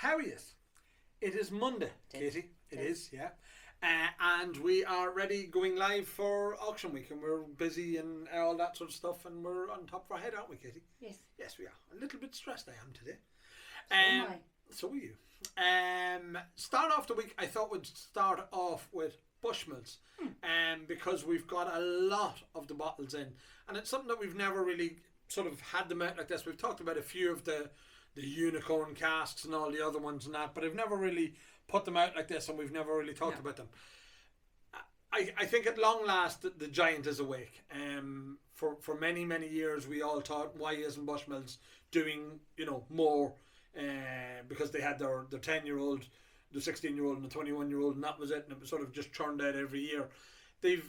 How are you? It is Monday, Katie. It is, yeah. And we are ready going live for auction week, and we're busy and all that sort of stuff, and we're on top of our head, aren't we, Katie? Yes. Yes, we are. A little bit stressed I am today. So am I. So are you. Start off the week, I thought we'd start off with Bushmills, because we've got a lot of the bottles in, and it's something that we've never really sort of had them out like this. We've talked about a few of the unicorn casks and all the other ones and that, but I've never really put them out like this, and we've never really talked about them. I think at long last the giant is awake. For many years we all thought, why isn't Bushmills doing more, because they had their 10-year-old, the 16-year-old and the 21-year-old, and that was it, and it was sort of just churned out every year. They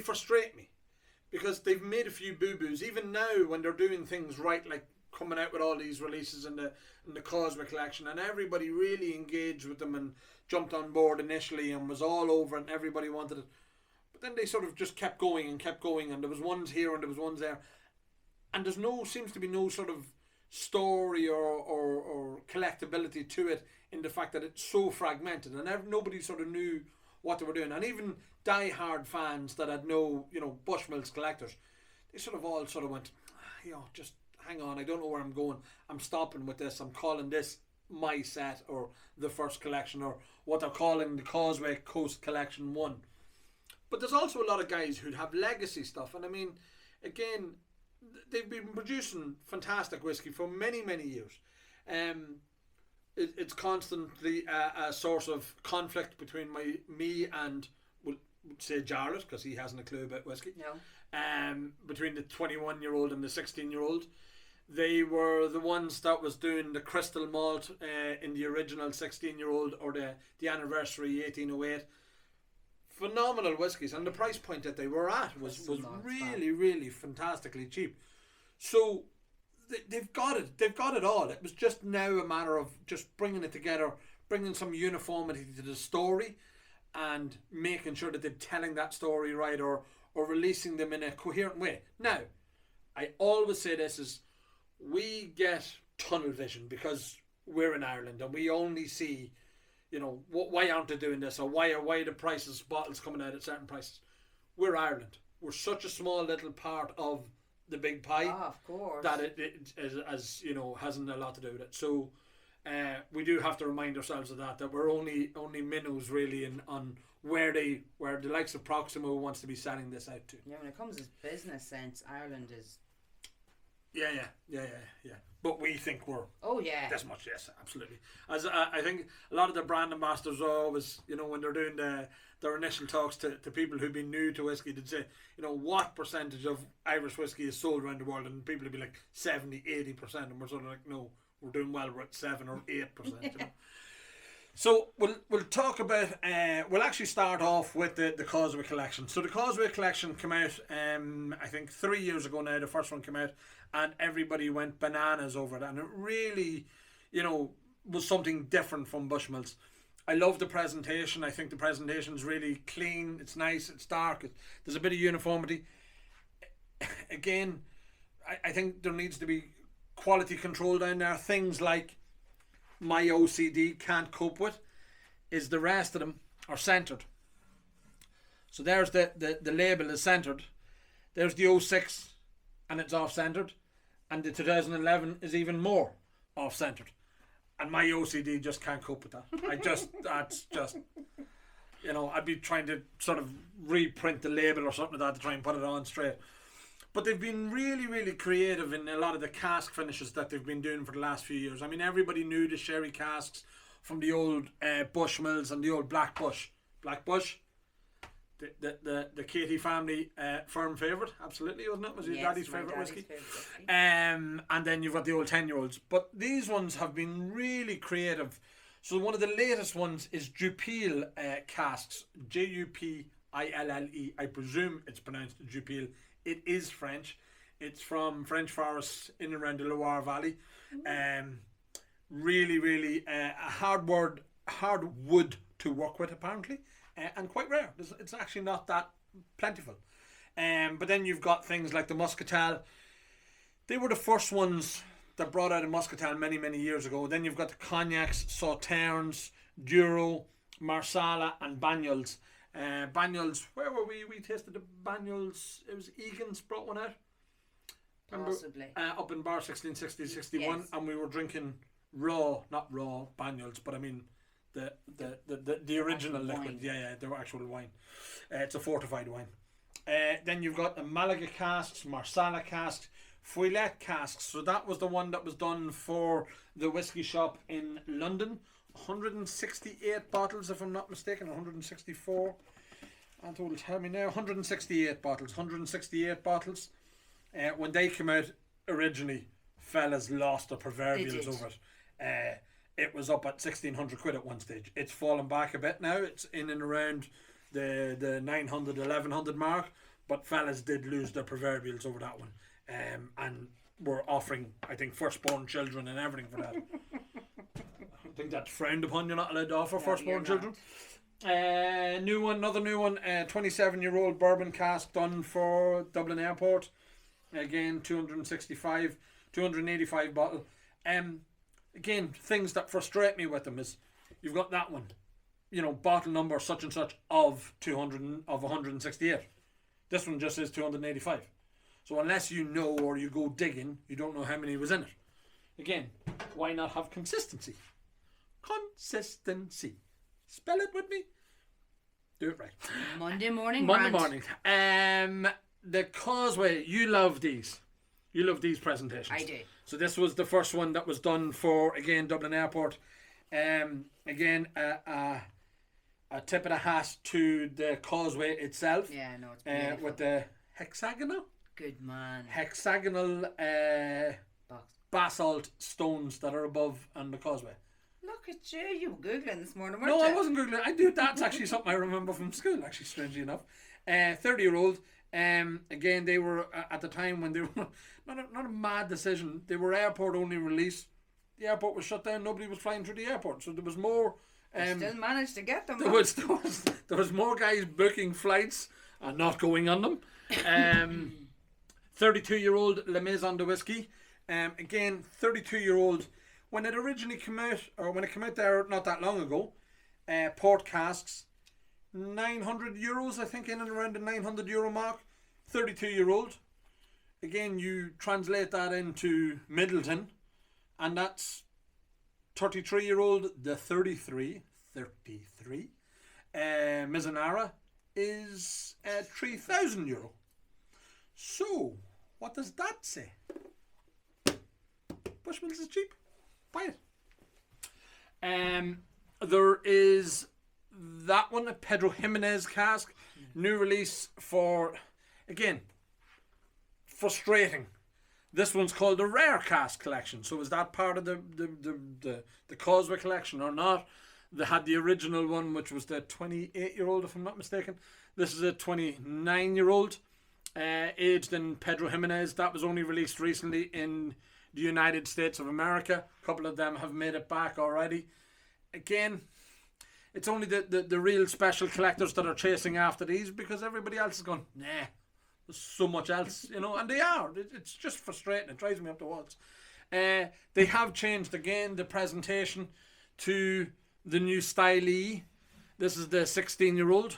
frustrate me, because they've made a few boo-boos. Even now, when they're doing things right, like coming out with all these releases in the Causeway collection, and everybody really engaged with them and jumped on board initially and was all over it, and everybody wanted it. But then they sort of just kept going, and there was ones here and there was ones there, and seems to be no sort of story or collectability to it, in the fact that it's so fragmented, and nobody sort of knew what they were doing. And even die-hard fans that had no Bushmills collectors, they sort of all went, just hang on, I don't know where I'm going, I'm stopping with this, I'm calling this my set, or the first collection, or what they're calling the Causeway Coast Collection 1. But there's also a lot of guys who'd have legacy stuff, and I mean, again, they've been producing fantastic whiskey for many years. It's constantly a source of conflict between me and, we'll say, Jarlath, because he hasn't a clue about whiskey. No. Between the 21-year-old and the 16-year-old. They were the ones that was doing the crystal malt in the original 16-year-old, or the anniversary 1808. Phenomenal whiskies, and the price point that they were at was really fantastically cheap. So they've got it all. It was just now a matter of just bringing it together, bringing some uniformity to the story, and making sure that they're telling that story right, or releasing them in a coherent way. Now, I always say this is, we get tunnel vision because we're in Ireland and we only see, why aren't they doing this, or why are the prices, bottles coming out at certain prices. We're Ireland. We're such a small little part of the big pie. Of course. That it hasn't a lot to do with it. So we do have to remind ourselves of that we're only minnows really on where the likes of Proximo wants to be selling this out to. Yeah, when it comes to business sense, Ireland is... Yeah. But we think we're... Oh, yeah. This much, yes, absolutely. As I think a lot of the brand ambassadors are always, when they're doing their initial talks to people who've been new to whiskey, they'd say, what percentage of Irish whiskey is sold around the world? And people would be like 70, 80%. And we're sort of like, no, we're doing well, we're at 7 or 8%. So we'll talk about, we'll actually start off with the Causeway collection. So the Causeway collection came out, I think 3 years ago now, the first one came out, and everybody went bananas over it, and it really, was something different from Bushmills. I love the presentation. I think the presentation is really clean, it's nice, it's dark, there's a bit of uniformity. Again, I think there needs to be quality control down there. Things like my OCD can't cope with is the rest of them are centered. So there's the label is centered. There's the 06 and it's off centered, and the 2011 is even more off centered. And my OCD just can't cope with that. That's just I'd be trying to sort of reprint the label or something like that to try and put it on straight. But they've been really creative in a lot of the cask finishes that they've been doing for the last few years. I mean, everybody knew the sherry casks from the old Bushmills and the old Black Bush. Black Bush, the Katie family firm favourite, absolutely, wasn't it? Was your daddy's favourite whiskey? And then you've got the old 10-year-olds. But these ones have been really creative. So one of the latest ones is Jupille casks, Jupille. I presume it's pronounced Jupille. It is French. It's from French forests in and around the Loire Valley. Really a hard wood to work with, apparently, and quite rare. It's actually not that plentiful. But then you've got things like the Muscatel. They were the first ones that brought out a Muscatel many years ago. Then you've got the Cognacs, Sauternes, Douro, Marsala, and Banyuls. Banyuls, where were we? We tasted the Banyuls. It was Egan's brought one out. Possibly. Up in Bar 1660-61, Yes. and we were drinking not raw Banyuls, but I mean the original Actual liquid. wine. Yeah, the actual wine. It's a fortified wine. Then you've got the Malaga casks, Marsala casks, Fouillet casks. So that was the one that was done for the whiskey shop in London. 168 bottles, if I'm not mistaken, 164. Anto will tell me now. 168 bottles. 168 bottles. When they came out originally, fellas lost their proverbials over it. It was up at 1,600 quid at one stage. It's fallen back a bit now. It's in and around the 900, 1,100 mark. But fellas did lose their proverbials over that one. And were offering, I think, firstborn children and everything for that. I think that's frowned upon. You're not allowed to offer firstborn children. Another new one. 27-year-old bourbon cask done for Dublin Airport. Again, 285 bottle. Again, things that frustrate me with them is you've got that one, bottle number such and such of 168. This one just says 285. So unless you know or you go digging, you don't know how many was in it. Again, why not have consistency? Consistency. Spell it with me. Do it right. Monday morning. The Causeway. You love these. You love these presentations. I do. So this was the first one that was done for, again, Dublin Airport. Again, a tip of the hat to the Causeway itself. Yeah, no, it's beautiful. With the hexagonal Box. basalt stones that are above on the Causeway. Look at you. You were Googling this morning, weren't No, you? I wasn't Googling. I do. That's actually something I remember from school, actually, strangely enough. 30-year-old. Again, they were at the time when they were not a mad decision. They were airport only release. The airport was shut down. Nobody was flying through the airport, so there was more. Still managed to get them. There was more guys booking flights and not going on them. 32-year-old Le Maison de Whiskey. Again, 32-year-old. When it originally came out, or when it came out there not that long ago, port casks, €900, I think, in and around the €900 mark. 32-year-old. Again, you translate that into Middleton, and that's 33-year-old. The 33, Mizunara is €3,000. So, what does that say? Bushmills is cheap. Buy it. There is that one, a Pedro Jimenez cask, new release for, again, frustrating. This one's called the Rare Cask Collection. So is that part of the Causeway collection or not? They had the original one, which was the 28-year-old, if I'm not mistaken. This is a 29-year-old, aged in Pedro Jimenez. That was only released recently in the United States of America. A couple of them have made it back already. Again, it's only the real special collectors that are chasing after these, because everybody else is going, nah, there's so much else, and they are. It's just frustrating. It drives me up the walls. They have changed again the presentation to the new stylee. This is the 16-year-old.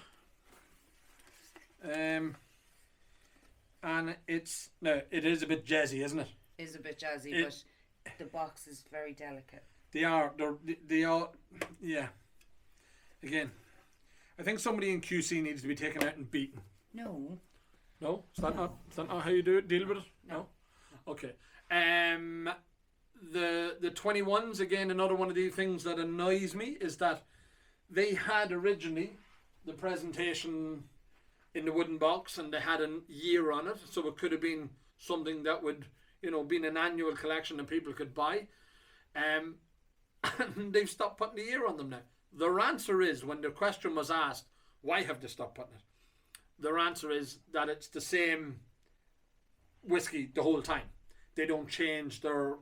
And it is a bit jazzy, isn't it? Is a bit jazzy, but the box is very delicate. They are, yeah. Again, I think somebody in QC needs to be taken out and beaten. No. No? Is that not how you deal with it? No. Okay. The 21s, again, another one of the things that annoys me is that they had originally the presentation in the wooden box and they had a year on it, so it could have been something that would, been an annual collection and people could buy. And they've stopped putting the year on them now. Their answer is, when the question was asked, why have they stopped putting it? Their answer is that it's the same whiskey the whole time. They don't change their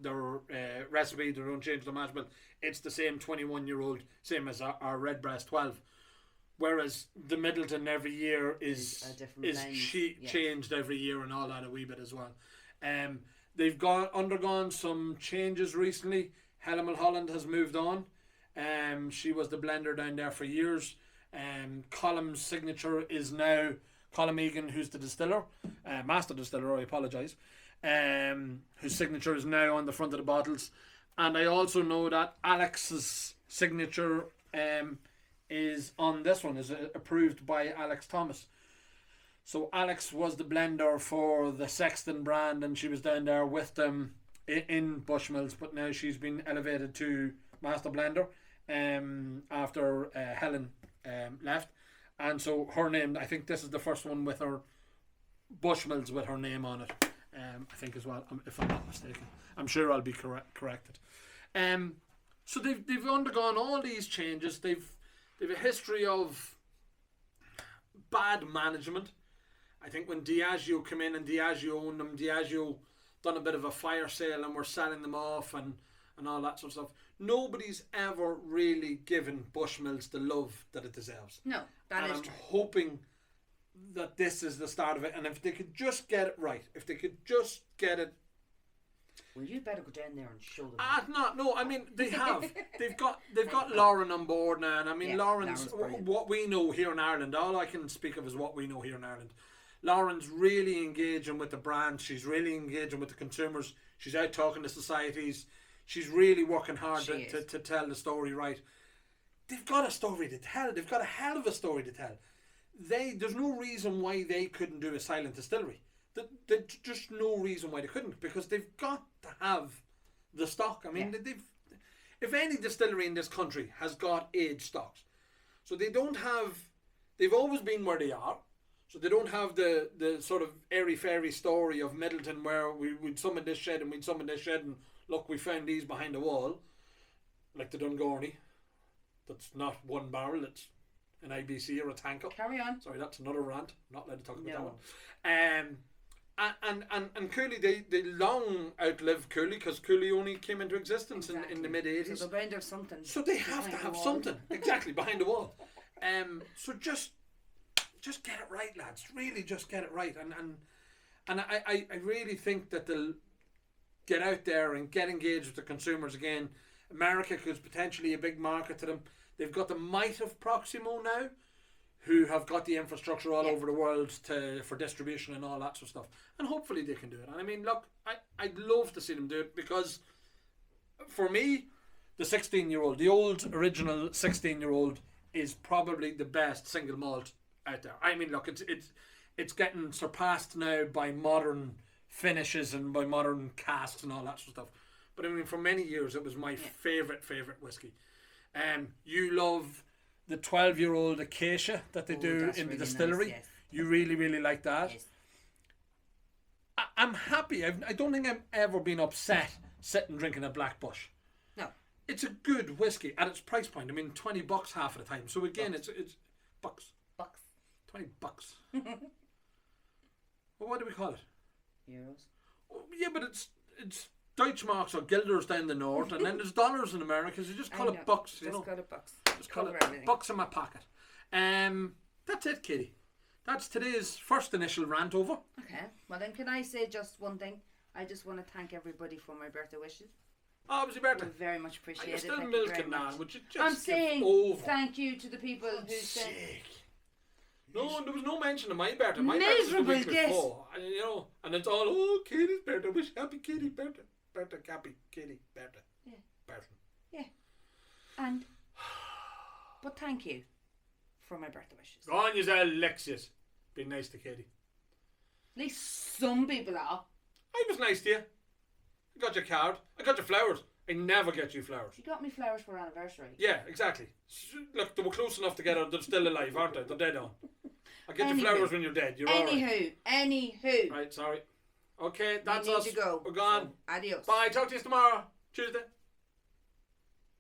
recipe, they don't change the mash bill. It's the same 21-year-old, same as our Redbreast 12. Whereas the Middleton every year is a different blend. changed every year and all that a wee bit as well. They've undergone some changes recently. Helen Mulholland has moved on. She was the blender down there for years. Column's signature is now Colum Egan, who's the distiller, master distiller, I apologise, whose signature is now on the front of the bottles. And I also know that Alex's signature is on this one, is approved by Alex Thomas. So Alex was the blender for the Sexton brand, and she was down there with them in Bushmills, but now she's been elevated to master blender after Helen left. And so her name, I think this is the first one with her Bushmills with her name on it, I think as well, if I'm not mistaken. I'm sure I'll be corrected. So they've undergone all these changes. They've a history of bad management. I think when Diageo came in and Diageo owned them, Diageo done a bit of a fire sale and were selling them off and all that sort of stuff. Nobody's ever really given Bushmills the love that it deserves. No, that is true. I'm hoping that this is the start of it, and if they could just get it right, if they could just get it. Well, you better go down there and show them. No. I mean, they have. They've got Lauren on board now, and I mean, Lauren's what we know here in Ireland. All I can speak of is what we know here in Ireland. Lauren's really engaging with the brand. She's really engaging with the consumers. She's out talking to societies. She's really working hard to tell the story right. They've got a story to tell. They've got a hell of a story to tell. There's no reason why they couldn't do a silent distillery. There's just no reason why they couldn't, because they've got to have the stock. I mean, if any distillery in this country has got aged stocks, so they've always been where they are. So they don't have the sort of airy-fairy story of Middleton where we'd summon this shed and we'd summon this shed and look, we found these behind the wall, like the Dungorney. That's not one barrel, it's an IBC or a tanker. Carry on. Sorry, that's another rant. Not allowed to talk about that one. And Cooley, they long outlived Cooley, because Cooley only came into existence in the mid-80s. So they're behind something. So they have to have something. Exactly, behind the wall. So just get it right, lads. Really just get it right. And I really think that they'll get out there and get engaged with the consumers again. America is potentially a big market to them. They've got the might of Proximo now, who have got the infrastructure all over the world for distribution and all that sort of stuff. And hopefully they can do it. And I mean, look, I'd love to see them do it, because for me, the 16-year-old, the old original 16-year-old is probably the best single malt out there. I mean, look, it's getting surpassed now by modern finishes and by modern casks and all that sort of stuff. But I mean, for many years it was my favourite whiskey. You love the 12-year-old Acacia that they do in the distillery. Nice, yes. You really, really like that. Yes. I'm happy. I don't think I've ever been upset sitting drinking a Black Bush. No. It's a good whiskey at its price point. I mean, $20 half of the time. So again, it's bucks. $20. Well, what do we call it? Euros. Oh, yeah, but it's Deutschmarks or Guilders down the north, and then there's dollars in America, so just call it bucks. Just call it bucks. Just call it bucks in my pocket. That's it, Katie. That's today's first initial rant over. Okay. Well, then can I say just one thing? I just want to thank everybody for my birthday wishes. Oh, it was your birthday. I very much appreciate it. Still Thank milking you very now. much. Would you just I'm saying over? Thank you to the people who sent. No, there was no mention of my birthday. My Miserable birthday was the week guess. before. And, and it's all, Katie's birthday. Wish happy Katie birthday. Birthday, happy Katie birthday. Yeah. Birthday. Yeah. But thank you for my birthday wishes. Go on, you Alexius. Be nice to Katie. At least some people are. I was nice to you. I got your card. I got your flowers. I never get you flowers. You got me flowers for our anniversary. Yeah, exactly. Look, they were close enough together. They're still alive, aren't they? They're dead on. I'll get you flowers when you're dead. You're Anywho. Right, sorry. Okay, that's we need us. to go. We're gone. So, adios. Bye. Talk to you tomorrow. Tuesday.